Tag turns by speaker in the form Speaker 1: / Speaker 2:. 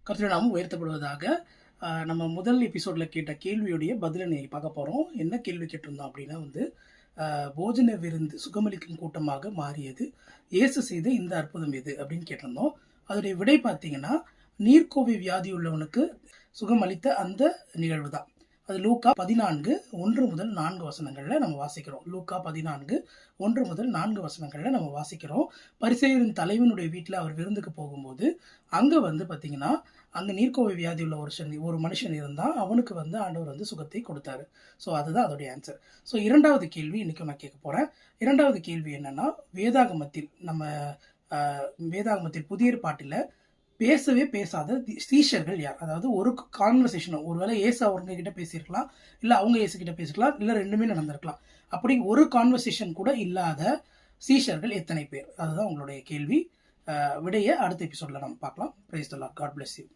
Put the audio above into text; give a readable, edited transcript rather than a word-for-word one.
Speaker 1: கர்த்தருடைய நாமம் உயர்த்தப்படுவதாக. நம்ம முதல் எபிசோடில் கேட்ட கேள்வியுடைய பதிலை நீ பார்க்க போகிறோம். என்ன கேள்வி கேட்டிருந்தோம் அப்படின்னா போஜன விருந்து சுகமளிக்கும் கூட்டமாக மாறியது இயேசு செய்த இந்த அற்புதம் எது அப்படின்னு கேட்டிருந்தோம். அதோடைய விடை பார்த்தீங்கன்னா, நீர்க்கோவை வியாதி உள்ளவனுக்கு சுகமளித்த அந்த நிகழ்வு தான். அது லூக்கா 14:1-4 வசனங்களில் நம்ம வாசிக்கிறோம். லூக்கா 14:1-4 வசனங்களில் நம்ம வாசிக்கிறோம். பரிசேயரின் தலைவனுடைய வீட்டில் அவர் விருந்துக்கு போகும்போது அங்கே பார்த்தீங்கன்னா, அங்கே நீர்க்கோவை வியாதி உள்ள ஒரு மனுஷன் இருந்தால் அவனுக்கு ஆண்டவர் சுகத்தை கொடுத்தாரு. ஸோ அதுதான் அதோடைய ஆன்சர். ஸோ இரண்டாவது கேள்வி இன்றைக்கி நான் கேட்க போகிறேன். இரண்டாவது கேள்வி என்னென்னா, வேதாகமத்தில் புதிய ஏற்பாட்டில் பேசவே பேசாத சீஷர்கள் யார்? அதாவது ஒரு கான்வர்சேஷன், ஒருவேளை ஏசு அவங்க கிட்ட பேசியிருக்கலாம், இல்லை அவங்க ஏசு கிட்ட பேசிருக்கலாம், இல்லை ரெண்டுமே நடந்திருக்கலாம். அப்படி ஒரு கான்வர்சேஷன் கூட இல்லாத சீஷர்கள் எத்தனை பேர்? அதுதான் உங்களுடைய கேள்வி. விடையை அடுத்த எபிசோடில் நம்ம பார்க்கலாம். Praise the lord. God bless you.